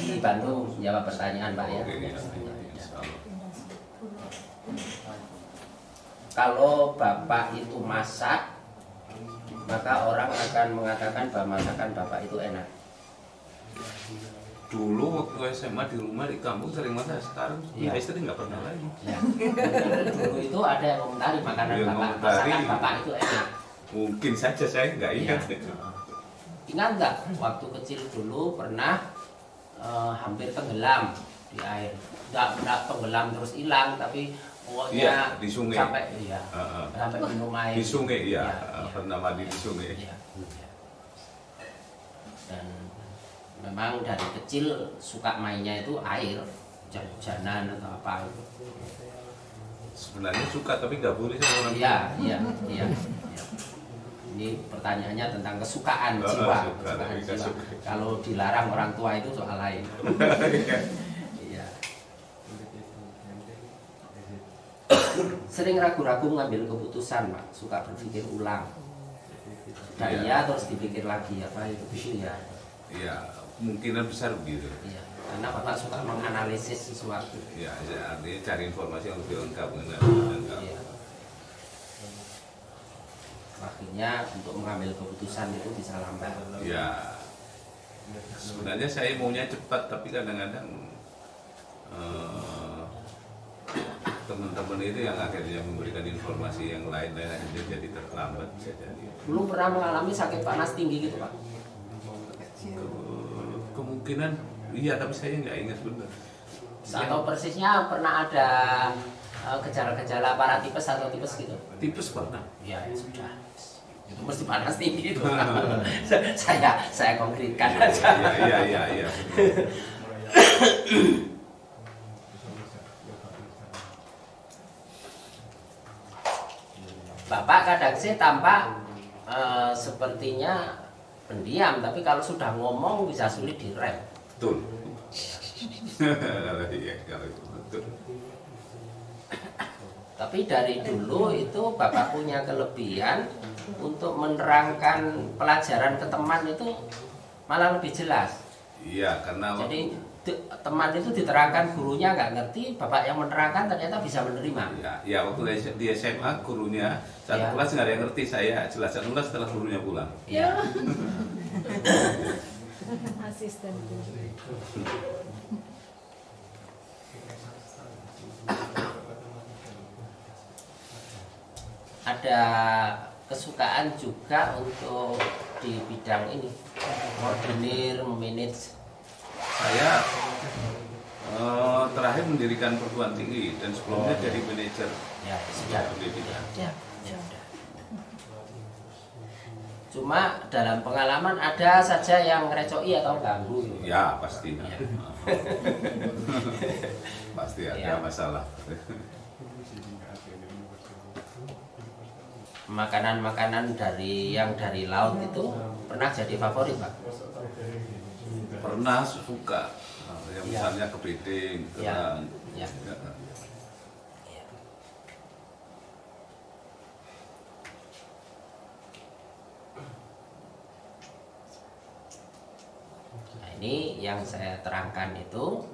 dibantu jawab pertanyaan Pak ya. Kalau Bapak itu masak, maka orang akan mengatakan bahwa masakan Bapak itu enak. Dulu waktu SMA di rumah di kampung sering masak, sekarang ya istri nggak pernah lagi. Ya. Dulu itu ada yang komentari makanan Bapak, masakan Bapak itu enak. Mungkin saja, saya nggak ingat. Ya. Ingat nggak waktu kecil dulu pernah hampir tenggelam di air, nggak tenggelam terus hilang, tapi pokoknya di sungai sampai sampai minum air di sungai pernah mandi di sungai. Dan memang dari kecil suka mainnya itu air, hujan-hujanan atau apa itu. Sebenarnya suka tapi nggak boleh sama orang. Iya. Ini pertanyaannya tentang kesukaan jiwa. Kalau dilarang orang tua itu soal lain. Iya. Sering ragu-ragu ngambil keputusan, Pak. Suka berpikir ulang. Iya terus dipikir lagi apa itu ya. Iya, kemungkinan besar begitu. Iya. Karena Bapak suka menganalisis sesuatu. Iya, artinya cari informasi yang lebih lengkap. Iya. Akhirnya untuk mengambil keputusan itu bisa lambat. Ya, sebenarnya saya maunya cepat, tapi kadang-kadang teman-teman itu yang akhirnya memberikan informasi yang lain dan akhirnya jadi terlambat. Belum pernah mengalami sakit panas tinggi gitu Pak? Kemungkinan iya, tapi saya nggak ingat benar. Atau persisnya pernah ada gejala-gejala para tipes atau tipes gitu? Tipes pernah. Ya sudah. Itu mesti panas tinggi itu. saya konkretkan aja. Iya. Bapak kadang sih tampak sepertinya pendiam, tapi kalau sudah ngomong bisa sulit direm. Betul. Iya, kalau itu betul. Tapi dari dulu itu Bapak punya kelebihan untuk menerangkan pelajaran ke teman itu malah lebih jelas. Iya, karena jadi teman itu diterangkan gurunya nggak ngerti, Bapak yang menerangkan ternyata bisa menerima. Ya waktu di SMA gurunya satu kelas nggak ada yang ngerti, saya jelaskan ulang setelah gurunya pulang. Iya. Asisten guru. Ada kesukaan juga untuk di bidang ini, koordinir, memanage. Saya terakhir mendirikan perguruan tinggi dan sebelumnya jadi manajer. Ya, sudah. Ya. Cuma dalam pengalaman ada saja yang ngerecoki atau ganggu. Ya, pasti. Ya. Pasti ada masalah. Makanan-makanan dari laut itu pernah jadi favorit, Pak? Pernah suka. Ya, misalnya kepiting, kerang. Ya. Nah, ini yang saya terangkan itu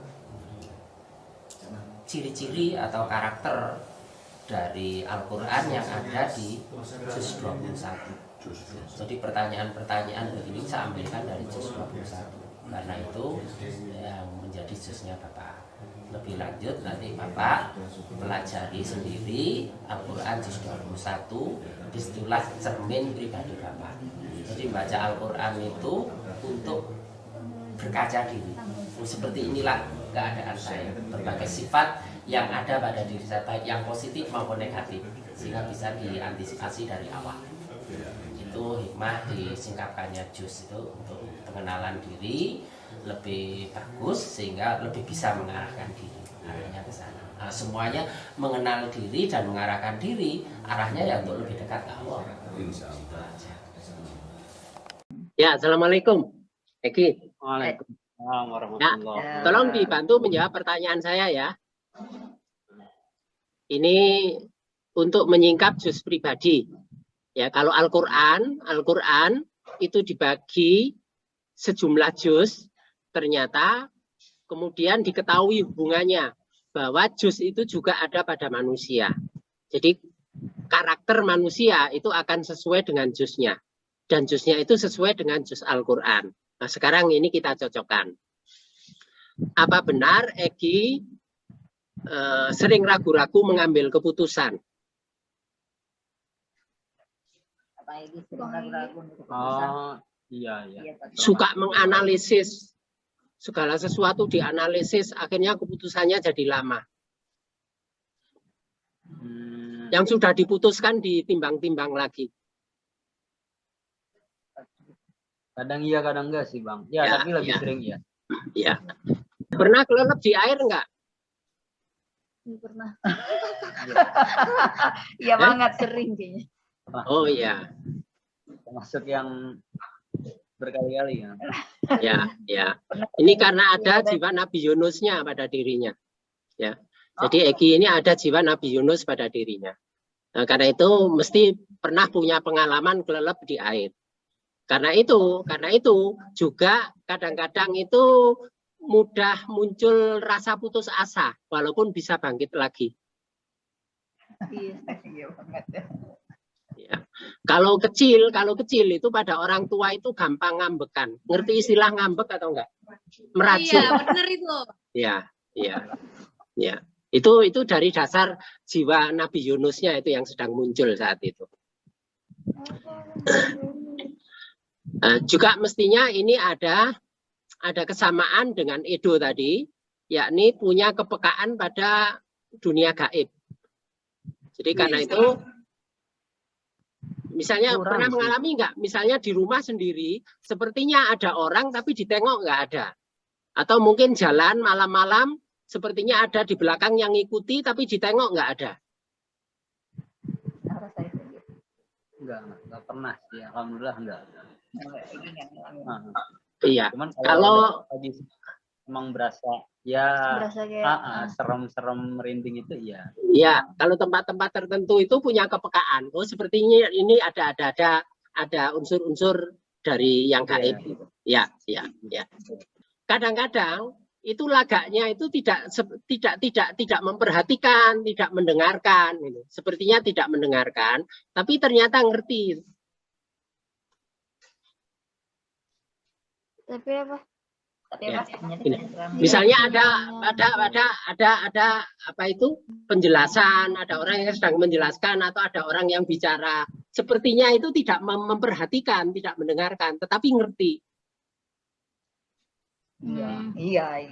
ciri-ciri atau karakter dari Al-Quran yang ada di juz 21. Jadi pertanyaan-pertanyaan begini saya ambilkan dari juz 21. Karena itu yang menjadi juznya Bapak. Lebih lanjut nanti Bapak pelajari sendiri Al-Quran juz 21. Disitulah cermin pribadi Bapak. Jadi baca Al-Quran itu untuk berkaca diri. Seperti inilah keadaan saya, berbagai sifat yang ada pada diri saya, baik yang positif maupun negatif, sehingga bisa diantisipasi dari awal. Itu hikmah disingkapkannya juz itu untuk pengenalan diri lebih bagus, sehingga lebih bisa mengarahkan diri arahnya ke sana. Nah, semuanya mengenal diri dan mengarahkan diri arahnya ya untuk lebih dekat ke Allah. Ya, assalamualaikum. Eki. Waalaikumsalam warahmatullahi wabarakatuh. Tolong dibantu menjawab pertanyaan saya ya. Ini untuk menyingkap juz pribadi. Ya, kalau Al-Qur'an itu dibagi sejumlah juz, ternyata kemudian diketahui hubungannya bahwa juz itu juga ada pada manusia. Jadi karakter manusia itu akan sesuai dengan juznya. Dan juznya itu sesuai dengan juz Al-Quran. Nah sekarang ini kita cocokkan. Apa benar Egi sering ragu-ragu mengambil keputusan? Oh, iya. Suka menganalisis, segala sesuatu dianalisis, akhirnya keputusannya jadi lama. Yang sudah diputuskan ditimbang-timbang lagi. Kadang iya, kadang enggak sih, Bang. Ya, tapi lebih sering ya. Ya. Pernah kelelep di air enggak? Pernah. Iya banget, sering kayaknya. Oh iya. Termasuk yang berkali-kali ya. Ya. Ini karena ada jiwa Nabi Yunusnya pada dirinya. Ya. Jadi Egi ini ada jiwa Nabi Yunus pada dirinya. Nah, karena itu mesti pernah punya pengalaman kelelep di air. Karena itu juga kadang-kadang itu mudah muncul rasa putus asa walaupun bisa bangkit lagi. Iya banget. Ya. Kalau kecil itu pada orang tua itu gampang ngambekan. Ngerti istilah ngambek atau enggak? Meracun. Iya, benar itu. Ya. Itu dari dasar jiwa Nabi Yunusnya itu yang sedang muncul saat itu. Juga mestinya ini ada kesamaan dengan Edo tadi, yakni punya kepekaan pada dunia gaib. Jadi karena itu, misalnya pernah mengalami nggak? Misalnya di rumah sendiri, sepertinya ada orang tapi ditengok nggak ada. Atau mungkin jalan malam-malam, sepertinya ada di belakang yang ngikuti tapi ditengok nggak ada. Enggak pernah sih, alhamdulillah enggak. Iya. Cuman kalau lagi emang berasa ya kayak serem-serem merinding itu ya. Iya, kalau tempat-tempat tertentu itu punya kepekaan. Oh, sepertinya ini ada unsur-unsur dari yang gaib. Ya. Kadang-kadang itu lagaknya itu tidak memperhatikan, tidak mendengarkan. Sepertinya tidak mendengarkan, tapi ternyata ngerti. Tapi apa? Misalnya ada apa itu penjelasan, ada orang yang sedang menjelaskan atau ada orang yang bicara, sepertinya itu tidak memperhatikan, tidak mendengarkan, tetapi ngerti. Iya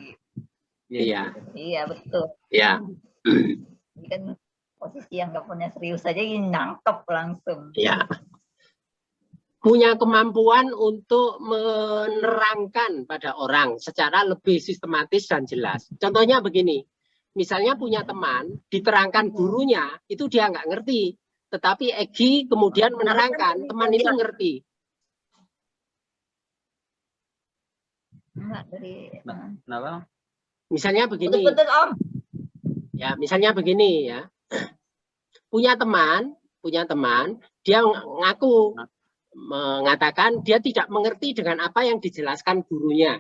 betul. Ya. Ini kan posisi yang nggak punya serius saja ini nangkep langsung. Ya. Punya kemampuan untuk menerangkan pada orang secara lebih sistematis dan jelas. Contohnya begini, misalnya punya teman, diterangkan gurunya, itu dia nggak ngerti. Tetapi Egi kemudian menerangkan, teman itu ngerti. Kenapa? Misalnya begini. Betul, Om. Ya, misalnya begini ya. Punya teman, dia ngaku mengatakan dia tidak mengerti dengan apa yang dijelaskan gurunya.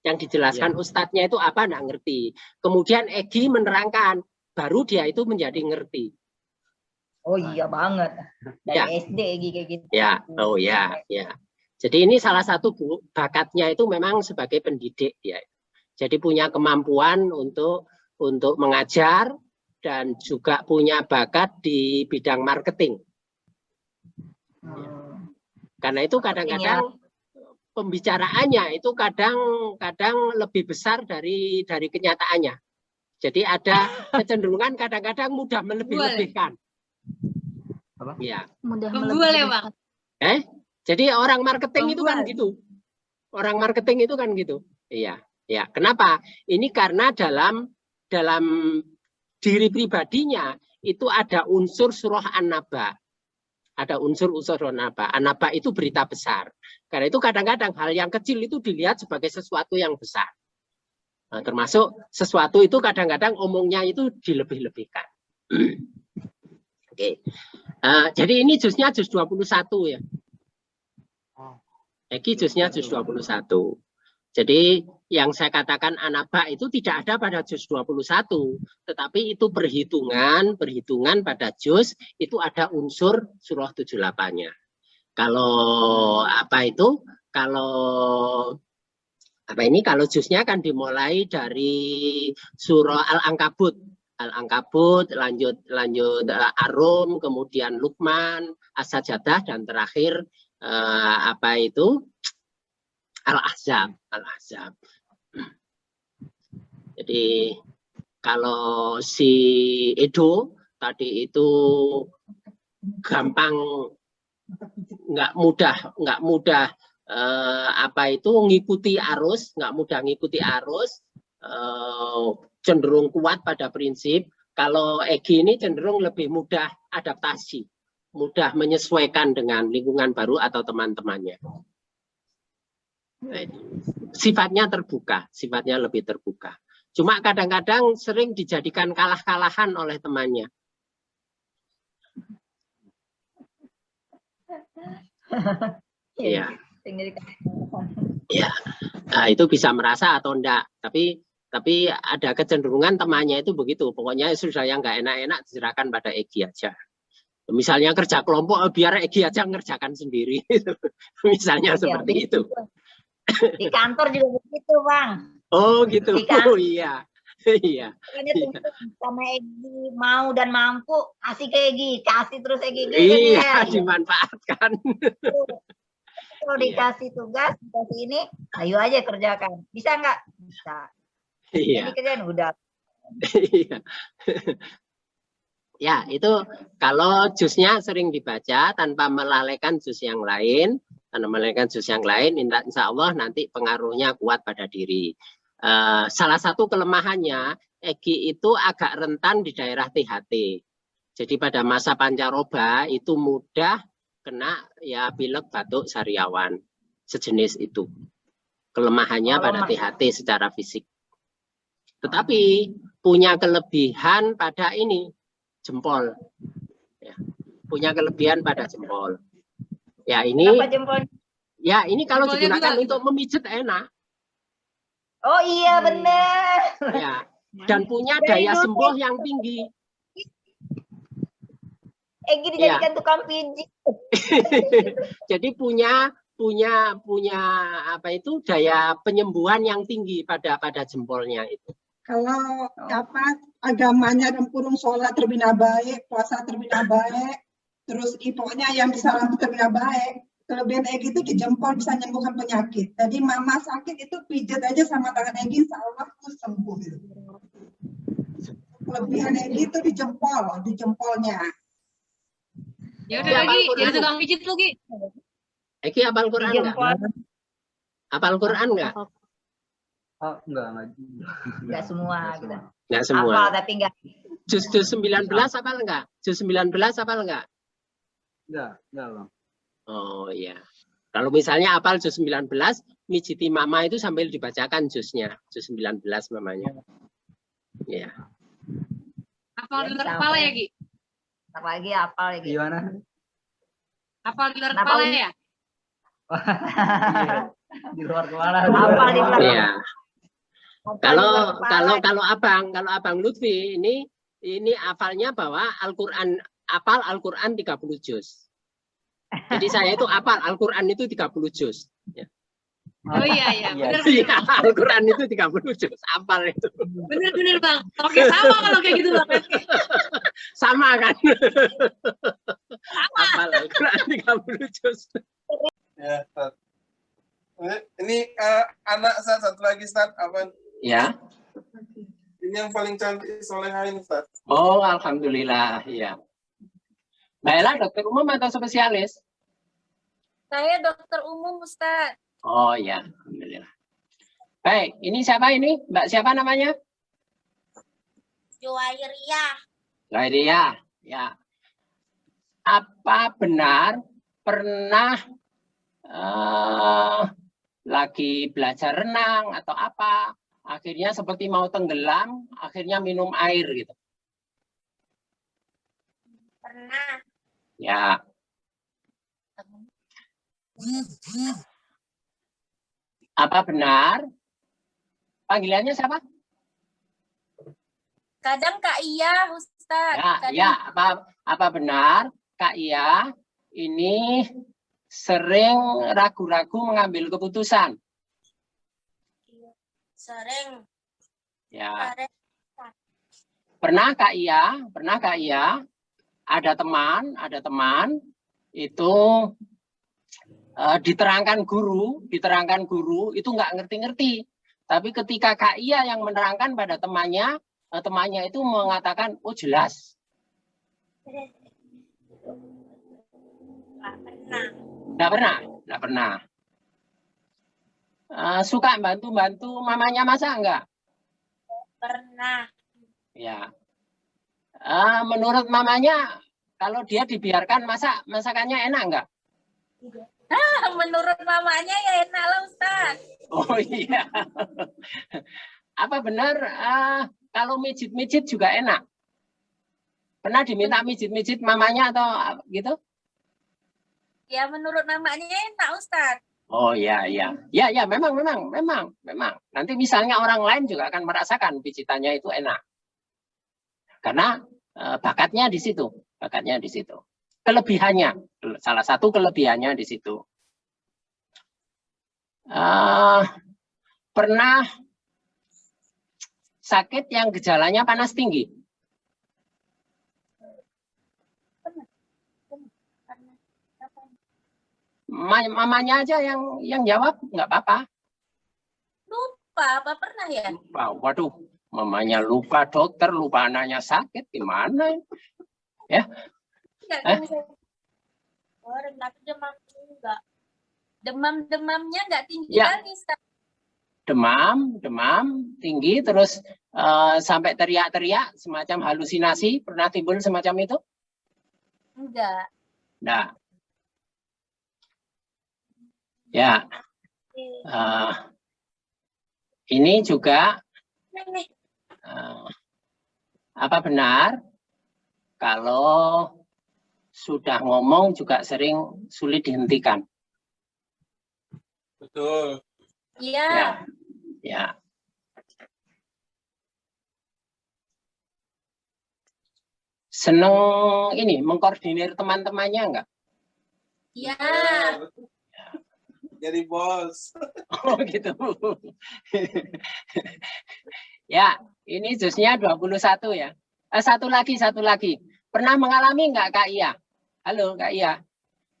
Yang dijelaskan ustadznya itu apa, enggak ngerti. Kemudian Egi menerangkan, baru dia itu menjadi ngerti. Oh iya banget. Dari SD Egi kayak gitu. Ya, oh ya. Jadi ini salah satu bakatnya itu memang sebagai pendidik ya. Jadi punya kemampuan untuk mengajar dan juga punya bakat di bidang marketing. Karena itu kadang-kadang pembicaraannya itu kadang lebih besar dari kenyataannya. Jadi ada kecenderungan kadang-kadang mudah melebih-lebihkan. Ya. Mudah melebih-lebihkan. Jadi orang marketing itu kan gitu. Orang marketing itu kan gitu. Iya. Kenapa? Ini karena dalam diri pribadinya itu ada unsur surah An-Naba. Ada unsur-unsur An-Naba. An-Naba itu berita besar. Karena itu kadang-kadang hal yang kecil itu dilihat sebagai sesuatu yang besar. Nah, termasuk sesuatu itu kadang-kadang omongnya itu dilebih-lebihkan. Oke. Jadi ini jusnya jus 21 ya. Eki jusnya jus 21. Jadi yang saya katakan anaba itu tidak ada pada juz 21, tetapi itu perhitungan pada juz itu ada unsur surah 78-nya. Kalau kalau juznya kan dimulai dari surah Al-Ankabut, lanjut Ar-Rum, kemudian Luqman, As-Sajdah, dan terakhir Al-Ahzab. Jadi kalau si Edo tadi itu gampang, nggak mudah ngikuti arus, cenderung kuat pada prinsip. Kalau Egy ini cenderung lebih mudah adaptasi, mudah menyesuaikan dengan lingkungan baru atau teman-temannya. Sifatnya lebih terbuka. Cuma kadang-kadang sering dijadikan kalah-kalahan oleh temannya. Iya. Ya, nah, itu bisa merasa atau enggak. Tapi ada kecenderungan temannya itu begitu. Pokoknya sudah yang nggak enak-enak diserahkan pada Egy aja. Misalnya kerja kelompok, biar Egy aja ngerjakan sendiri. Misalnya seperti itu. Di kantor juga begitu, Bang. Oh gitu. Di kantor. Oh iya. Iya. Sama Egy mau dan mampu, kasih ke Egy, kasih terus Egy. Iya, dimanfaatkan. Kalau dikasih tugas, dikasih ini, ayo aja kerjakan. Bisa nggak? Bisa. Iya. Jadi kerjaan udah. Iya. Ya, itu kalau juznya sering dibaca tanpa melalaikan juz yang lain, insya Allah nanti pengaruhnya kuat pada diri. Salah satu kelemahannya, Egy itu agak rentan di daerah THT. Jadi pada masa pancaroba itu mudah kena ya pilek, batuk, sariawan, sejenis itu. Kelemahannya pada THT secara fisik. Tetapi punya kelebihan pada ini, jempol. Ya, punya kelebihan pada jempol. Ya ini. Kenapa jempol? Ya ini kalau digunakan untuk memijit enak. Oh iya benar. Ya, dan punya daya sembuh yang tinggi. Egy dijadikan tukang pijit. Jadi punya daya penyembuhan yang tinggi pada jempolnya itu. Kalau agamanya rempurung sholat terbina baik, puasa terbina baik, terus pokoknya yang bisa lampu terbina baik. Kelebihan Egy itu di jempol bisa menyembuhkan penyakit. Jadi mama sakit itu pijat aja sama tangan Egy, insya Allah tuh sembuh. Kelebihan Egy itu di jempolnya. Ya udah lagi, jadi tukang pijit lu, Ki. Egy hafal Quran enggak? Hafal Quran enggak? Oh, enggak semua gitu. Enggak semua. Hafal tapi enggak. Juz 19 hafal enggak? Juz 19 hafal enggak? Enggak, Bang. Oh iya. Kalau misalnya hafal juz 19, mijiti mama itu sambil dibacakan juznya. Juz 19 mamanya. Iya. Hafal di luar kepala ya, Ki? Lagi hafal ya, Ki. Gimana? Hafal di luar kepala ya? Di luar kepala. Hafal di luar. Iya. Kalau Abang Lutfi ini hafalnya bahwa Al-Qur'an 30 juz. Jadi saya itu hafal Al-Qur'an itu 30 juz. Ya. Oh iya, benar. Iya, Al-Qur'an itu 30 juz, hafal itu. Benar Bang. Oke, sama kalau kayak gitu Bang. Sama kan? Sama. Hafal Al-Qur'an 30 juz. Ya, Ustaz. Ini anak Ustaz, satu lagi Ustaz, apa? Ya. Ini yang paling cantik solehain Ustaz. Oh, alhamdulillah, iya. Mbak Ella dokter umum atau spesialis? Saya dokter umum, Ustaz. Oh ya, alhamdulillah. Baik, ini siapa ini? Mbak siapa namanya? Juwairiyah. Ya. Apa benar pernah lagi belajar renang atau apa? Akhirnya seperti mau tenggelam, akhirnya minum air gitu. Pernah. Ya. Apa benar Panggilannya siapa? Kadang Kak Iya, Ustadz. Ya, Kadang... ya. Apa benar Kak Iya ini sering ragu-ragu mengambil keputusan? Sering. Ya. Sering. Pernah Kak Iya ada teman itu diterangkan guru itu nggak ngerti-ngerti. Tapi ketika Kak Iya yang menerangkan pada temannya itu mengatakan, oh jelas. Nggak pernah. Suka bantu mamanya masak enggak? Pernah. Ya. Menurut mamanya, kalau dia dibiarkan masakannya enak enggak? Menurut mamanya ya enak lah, Ustaz. Oh iya. Apa benar kalau mijit-mijit juga enak? Pernah diminta mijit-mijit mamanya atau gitu? Ya menurut mamanya enak, Ustaz. Oh iya. Ya, memang. Nanti misalnya orang lain juga akan merasakan pijitannya itu enak. Karena bakatnya di situ. Kelebihannya, salah satu kelebihannya di situ. Pernah sakit yang gejalanya panas tinggi? Mamanya aja yang jawab, nggak apa-apa. Lupa, apa pernah ya? Lupa, waduh, mamanya lupa, dokter lupa anaknya sakit, gimana? Ya. Demamnya nggak tinggi ya. kali, Ustaz. Demam tinggi, terus sampai teriak-teriak, semacam halusinasi, pernah timbul semacam itu? Enggak. Nah. Ya, ini juga apa benar kalau sudah ngomong juga sering sulit dihentikan? Betul. Iya. Ya. Seneng ini mengkoordinir teman-temannya enggak? Iya. Jadi bos. Oh gitu. Ya, ini jusnya 21 ya. Satu lagi. Pernah mengalami enggak Kak Iya? Halo Kak Iya.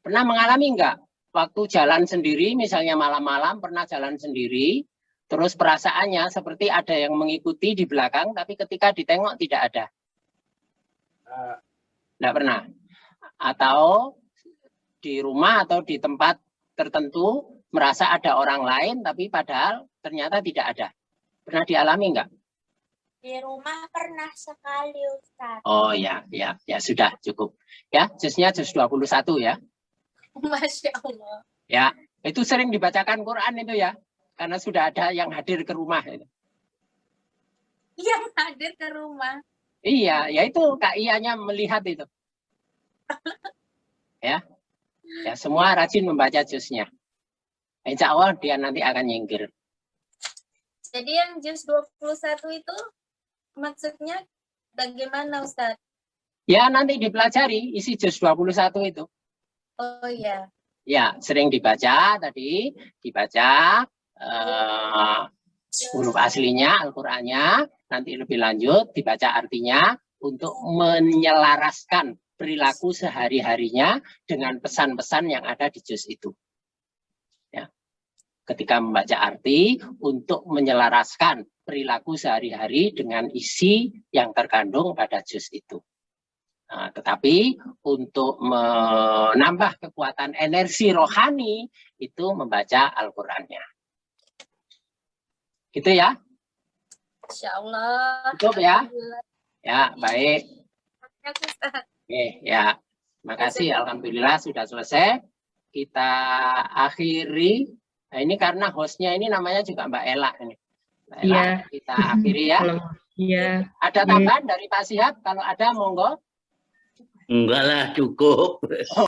Pernah mengalami enggak waktu jalan sendiri, misalnya malam-malam pernah jalan sendiri, terus perasaannya seperti ada yang mengikuti di belakang, tapi ketika ditengok tidak ada? Enggak pernah. Atau di rumah atau di tempat tertentu merasa ada orang lain tapi padahal ternyata tidak ada. Pernah dialami enggak? Di rumah pernah sekali, Ustaz. Oh ya, sudah cukup. Ya, jusnya jus 21 ya. Masya Allah. Ya, itu sering dibacakan Quran itu ya. Karena sudah ada yang hadir ke rumah. Yang hadir ke rumah. Iya, ya itu Kak Iyanya melihat itu. Ya. Ya, semua rajin membaca jusnya. Insya Allah dia nanti akan nyingkir. Jadi yang juz 21 itu maksudnya bagaimana, Ustaz? Ya, nanti dipelajari isi juz 21 itu. Oh iya. Ya, sering dibaca tadi, dibaca huruf aslinya, Al-Qur'annya, nanti lebih lanjut dibaca artinya untuk menyelaraskan perilaku sehari-harinya dengan pesan-pesan yang ada di juz itu. Ya. Ketika membaca arti untuk menyelaraskan perilaku sehari-hari dengan isi yang terkandung pada juz itu. Nah, tetapi untuk menambah kekuatan energi rohani itu membaca Al-Qur'annya. Gitu ya? Insya Allah. Cukup ya? Ya, baik. Oke, ya. Makasih, alhamdulillah sudah selesai. Kita akhiri. Nah, ini karena hostnya ini namanya juga Mbak Ella ini. Mbak Ella, kita akhiri ya. Iya. Ada tambahan dari Pak Sihab? Kalau ada, monggo. Enggak lah, cukup.